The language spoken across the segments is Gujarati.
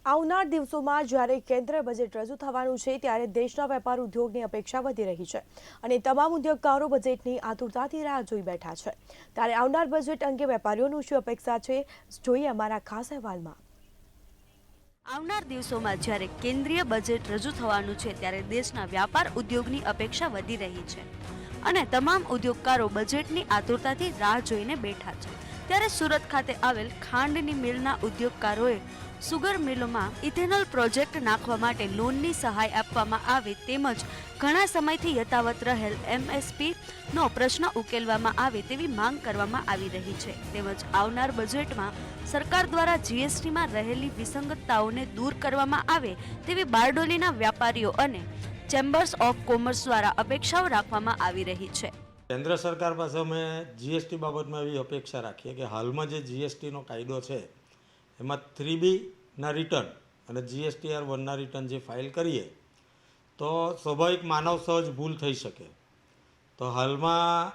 આવનાર દિવસોમાં જ્યારે કેન્દ્ર બજેટ રજૂ થવાનું છે ત્યારે દેશના વેપાર ઉદ્યોગની અપેક્ષા વધી રહી છે અને તમામ ઉદ્યોગકારો બજેટની આતુરતાથી રાહ જોઈ બેઠા છે। ત્યારે આવનાર બજેટ અંગે વેપારીઓનું શું અપેક્ષા છે, જોઈએ અમારા ખાસ અહેવાલમાં। આવનાર દિવસોમાં જ્યારે કેન્દ્રીય બજેટ રજૂ થવાનું છે ત્યારે દેશના વ્યાપાર ઉદ્યોગની અપેક્ષા વધી રહી છે અને તમામ ઉદ્યોગકારો બજેટની આતુરતાથી રાહ જોઈને બેઠા છે। ત્યારે સુરત ખાતે આવેલ ખાંડની મિલના ઉદ્યોગકારોએ સુગર મિલોમાં ઇથેનોલ પ્રોજેક્ટ નાખવા માટે લોનની સહાય આપવામાં આવે તેમજ ઘણા સમયથી યથાવત રહેલ MSP નો પ્રશ્ન ઉકેલવામાં આવે તેવી માંગ કરવામાં આવી રહી છે। તેમજ આવનાર બજેટમાં સરકાર દ્વારા GSTમાં રહેલી વિસંગતતાઓને દૂર કરવામાં આવે તેવી બારડોલીના વેપારીઓ અને ચેમ્બર્સ ઓફ કોમર્સ દ્વારા અપેક્ષાઓ રાખવામાં આવી રહી છે। કેન્દ્ર સરકાર પાસે અમે GST બાબતમાં એવી અપેક્ષા રાખીએ કે હાલમાં જે GSTનો કાયદો છે એમાં 3Bના રિટર્ન અને GSTR 1ના રિટર્ન જે ફાઇલ કરીએ તો સ્વાભાવિક માનવ સહજ ભૂલ થઈ શકે। તો હાલમાં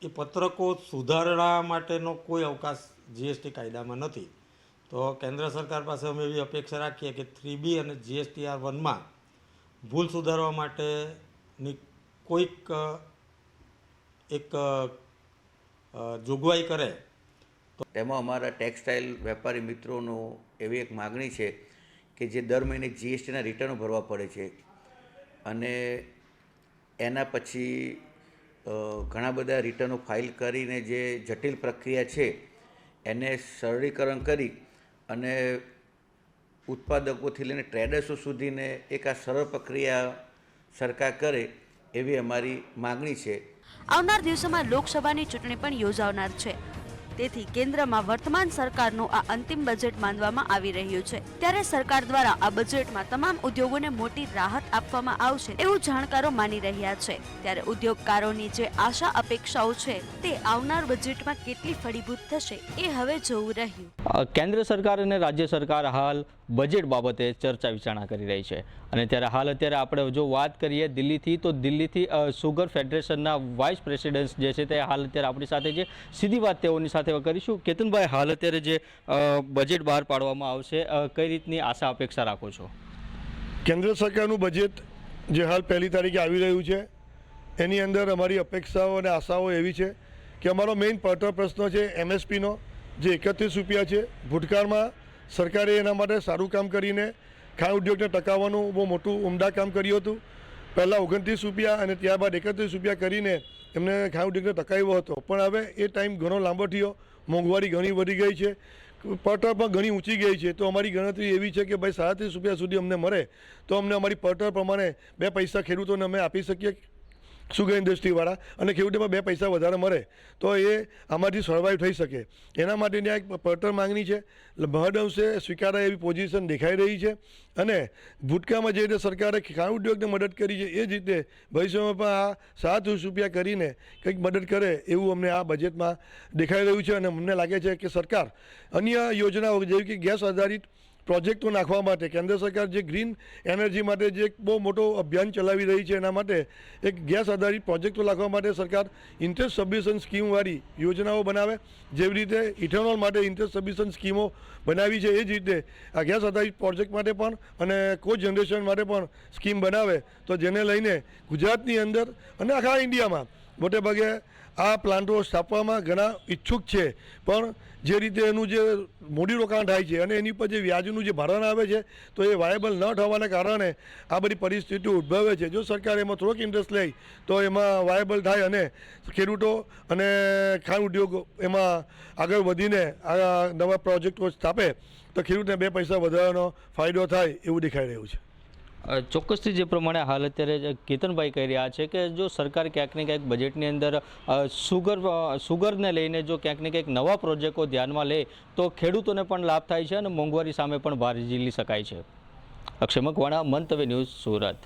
એ પત્રકો સુધારણા માટેનો કોઈ અવકાશ GST કાયદામાં નથી। તો કેન્દ્ર સરકાર પાસે અમે એવી અપેક્ષા રાખીએ કે 3B અને GSTR 1માં ભૂલ સુધારવા માટેની કોઈક એક જોગવાઈ કરે। તેમાં અમારા ટેક્સટાઇલ વેપારી મિત્રોનો એવી એક માગણી છે કે જે દર મહિને GSTના રિટર્નો ભરવા પડે છે અને એના પછી ઘણા બધા રિટર્નો ફાઇલ કરીને જે જટિલ પ્રક્રિયા છે એને સરળીકરણ કરી અને ઉત્પાદકોથી લઈને ટ્રેડર્સો સુધીને એક આ સરળ પ્રક્રિયા સરકાર કરે એવી અમારી માગણી છે। આવનાર દિવસોમાં લોકસભાની ચૂંટણી પણ યોજાનાર છે તેથી કેન્દ્રમાં વર્તમાન સરકારનું આ અંતિમ બજેટ માનવામાં આવી રહ્યું છે। ત્યારે સરકાર દ્વારા આ બજેટમાં તમામ ઉદ્યોગોને મોટી રાહત આપવામાં આવશે એવું જાણકારો માની રહ્યા છે। ત્યારે ઉદ્યોગકારોની જે આશા અપેક્ષાઓ છે તે આવનાર બજેટમાં કેટલી ફળીભૂત થશે એ હવે જોવું રહ્યું। કેન્દ્ર સરકાર અને રાજ્ય સરકાર હાલ બજેટ બાબતે ચર્ચા વિચારણા કરી રહી છે અને અત્યારે આપણે જો વાત કરીએ દિલ્હીથી તો દિલ્હીથી સુગર ફેડરેશનના વાઇસ પ્રેસિડેન્ટ જે છે તે હાલ અત્યારે આપણી સાથે છે, સીધી વાત તેઓની સાથે કરીશું। કેતનભાઈ, હાલ અત્યારે જે બજેટ બહાર પાડવામાં આવશે કઈ રીતની આશા અપેક્ષા રાખો છો? કેન્દ્ર સરકારનું બજેટ જે હાલ 1લી તારીખે આવી રહ્યું છે એની અંદર અમારી અપેક્ષાઓ અને આશાઓ એવી છે કે અમારો મેઇન પડતર પ્રશ્ન છે MSPનો જે 31 રૂપિયા છે। ભૂતકાળમાં સરકારે એના માટે સારું કામ કરીને ખાંડ ઉદ્યોગને ટકાવવાનું બહુ મોટું ઉમદા કામ કર્યું હતું। પહેલાં 29 રૂપિયા અને ત્યારબાદ 31 રૂપિયા કરીને એમને ખાંડ ઉદ્યોગને ટકાવ્યો હતો, પણ હવે એ ટાઈમ ઘણો લાંબો થયો, મોંઘવારી ઘણી વધી ગઈ છે, પડતર પણ ઘણી ઊંચી ગઈ છે। તો અમારી ગણતરી એવી છે કે ભાઈ 37 રૂપિયા સુધી અમને મળે તો અમને અમારી પડતર પ્રમાણે 2 પૈસા ખેડૂતોને અમે આપી શકીએ સુગર ઇન્ડસ્ટ્રીવાળા, અને ખેડૂતોમાં 2 પૈસા વધારે મળે તો એ આમાંથી સર્વાઈવ થઈ શકે। એના માટેની આ એક પડતર માંગણી છે, મહદ અંશે સ્વીકારાય એવી પોઝિશન દેખાઈ રહી છે અને ભૂતકાળમાં જે રીતે સરકારે ખાંડ ઉદ્યોગને મદદ કરી છે એ જ રીતે ભવિષ્યમાં પણ આ 37 રૂપિયા કરીને કંઈક મદદ કરે એવું અમને આ બજેટમાં દેખાઈ રહ્યું છે। અને અમને લાગે છે કે સરકાર અન્ય યોજનાઓ જેવી કે ગેસ આધારિત પ્રોજેક્ટો નાખવા માટે કેન્દ્ર સરકાર જે ગ્રીન એનર્જી માટે જે એક બહુ મોટો અભિયાન ચલાવી રહી છે એના માટે એક ગેસ આધારિત પ્રોજેક્ટો નાખવા માટે સરકાર ઇન્ટરેસ્ટ સબમિશન સ્કીમવાળી યોજનાઓ બનાવે। જેવી રીતે ઇથેનોલ માટે ઇન્ટરેસ્ટ સબમિશન સ્કીમો બનાવી છે એ જ રીતે આ ગેસ આધારિત પ્રોજેક્ટ માટે પણ અને કો જનરેશન માટે પણ સ્કીમ બનાવે તો જેને લઈને ગુજરાતની અંદર અને આખા ઇન્ડિયામાં મોટે ભાગે આ પ્લાન્ટો સ્થાપવામાં ઘણા ઈચ્છુક છે, પણ જે રીતે એનું જે મૂડીરોકાણ થાય છે અને એની પર જે વ્યાજનું જે ભારણ આવે છે તો એ વાયેબલ ન થવાના કારણે આ બધી પરિસ્થિતિઓ ઉદ્ભવે છે। જો સરકાર એમાં થોડોક ઇન્ટરેસ્ટ લે તો એમાં વાયેબલ થાય અને ખેડૂતો અને ખાંડ ઉદ્યોગ એમાં આગળ વધીને આ નવા પ્રોજેક્ટો સ્થાપે તો ખેડૂતને 2 પૈસા વધારવાનો ફાયદો થાય એવું દેખાઈ રહ્યું છે। ચોક્કસથી જે પ્રમાણે હાલ અત્યારે કેતનભાઈ કહી રહ્યા છે કે જો સરકાર ક્યાંક ને ક્યાંક બજેટની અંદર સુગરને લઈને જો ક્યાંક ને ક્યાંક નવા પ્રોજેક્ટો ધ્યાનમાં લે તો ખેડૂતોને પણ લાભ થાય છે અને મોંઘવારી સામે પણ ભાર ઝીલી શકાય છે। અક્ષય મકવાણા, મંતવ્ય ન્યૂઝ, સુરત।